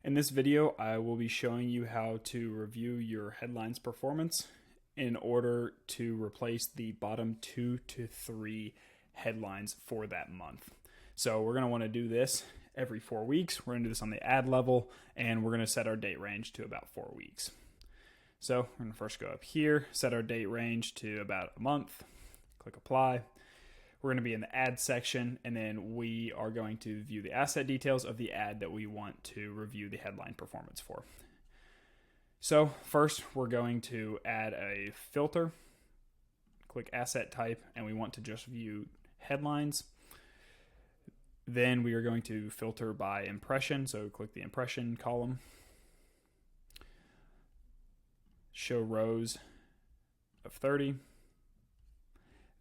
In this video, I will be showing you how to review your headlines performance in order to replace the bottom 2 to 3 headlines for that month. So we're going to want to do this every 4 weeks. We're going to do this on the ad level, and we're going to set our date range to about 4 weeks. So we're going to first go up here, set our date range to about a month, click apply. We're going to be in the ad section, and then we are going to view the asset details of the ad that we want to review the headline performance for. So first, we're going to add a filter. Click asset type, and we want to just view headlines. Then we are going to filter by impression, so click the impression column. Show rows of 30.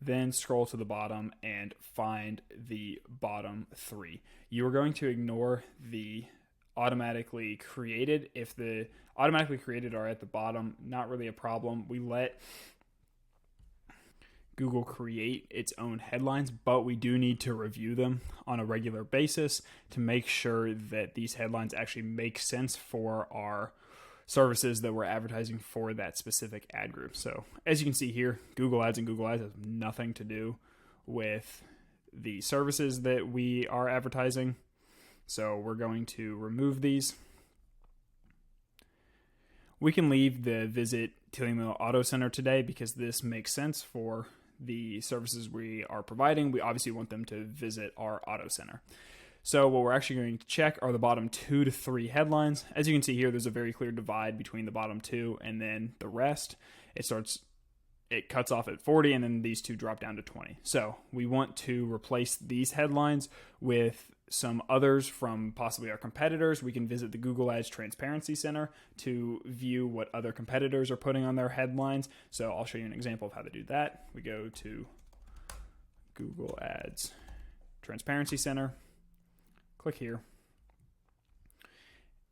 Then scroll to the bottom and find the bottom 3. You are going to ignore the automatically created. If the automatically created are at the bottom, not really a problem. We let Google create its own headlines, but we do need to review them on a regular basis to make sure that these headlines actually make sense for our services that we're advertising for that specific ad group. So as you can see here, Google Ads and Google Ads have nothing to do with the services that we are advertising. So we're going to remove these. We can leave the visit Tilly Auto Center today because this makes sense for the services we are providing. We obviously want them to visit our auto center. So what we're actually going to check are the bottom 2 to 3 headlines. As you can see here, there's a very clear divide between the bottom 2 and then the rest. It cuts off at 40, and then these two drop down to 20. So we want to replace these headlines with some others from possibly our competitors. We can visit the Google Ads Transparency Center to view what other competitors are putting on their headlines. So I'll show you an example of how to do that. We go to Google Ads Transparency Center. Click here.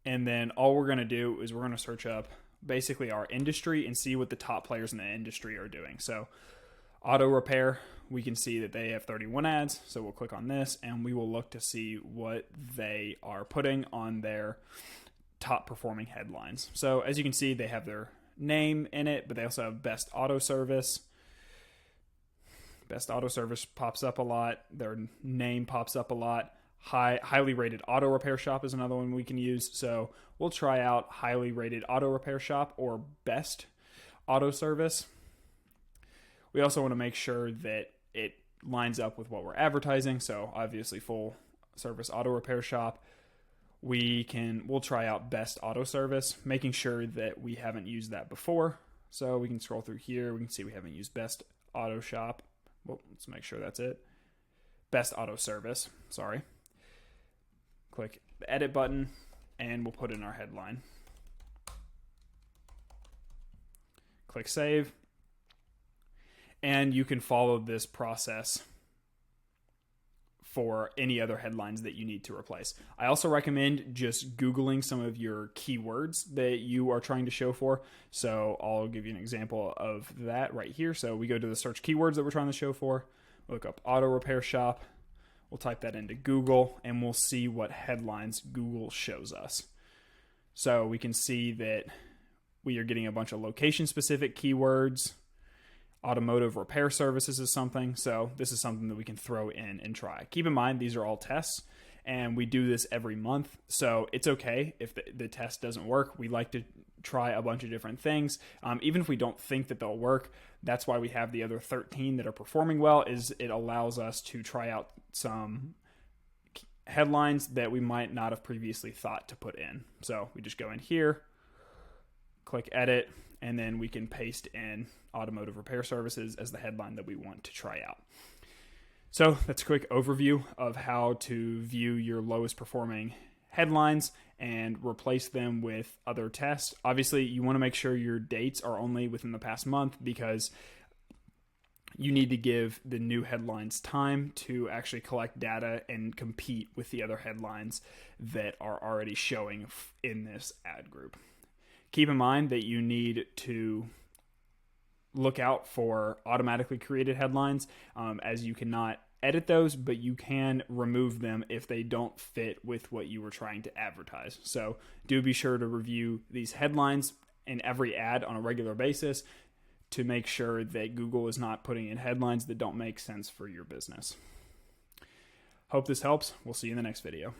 And then all we're going to do is we're going to search up basically our industry and see what the top players in the industry are doing. So auto repair, we can see that they have 31 ads. So we'll click on this and we will look to see what they are putting on their top performing headlines. So as you can see, they have their name in it, but they also have best auto service. Best auto service pops up a lot. Their name pops up a lot. Highly rated auto repair shop is another one we can use. So we'll try out highly rated auto repair shop or best auto service. We also want to make sure that it lines up with what we're advertising. So obviously full service auto repair shop. We'll try out best auto service, making sure that we haven't used that before. So we can scroll through here. We can see we haven't used best auto shop. Well, let's make sure that's it. Best auto service, sorry. Click the edit button and we'll put in our headline. Click save. And you can follow this process for any other headlines that you need to replace. I also recommend just Googling some of your keywords that you are trying to show for. So I'll give you an example of that right here. So we go to the search keywords that we're trying to show for. Look up auto repair shop. We'll type that into Google and we'll see what headlines Google shows us. So we can see that we are getting a bunch of location specific keywords. Automotive repair services is something. So this is something that we can throw in and try. Keep in mind, these are all tests and we do this every month. So it's okay if the test doesn't work. We like to try a bunch of different things. Even if we don't think that they'll work, that's why we have the other 13 that are performing well, is it allows us to try out some headlines that we might not have previously thought to put in. So we just go in here, click edit, and then we can paste in automotive repair services as the headline that we want to try out. So that's a quick overview of how to view your lowest performing headlines and replace them with other tests. Obviously, you want to make sure your dates are only within the past month because you need to give the new headlines time to actually collect data and compete with the other headlines that are already showing in this ad group. Keep in mind that you need to look out for automatically created headlines, as you cannot edit those, but you can remove them if they don't fit with what you were trying to advertise. So do be sure to review these headlines in every ad on a regular basis to make sure that Google is not putting in headlines that don't make sense for your business. Hope this helps. We'll see you in the next video.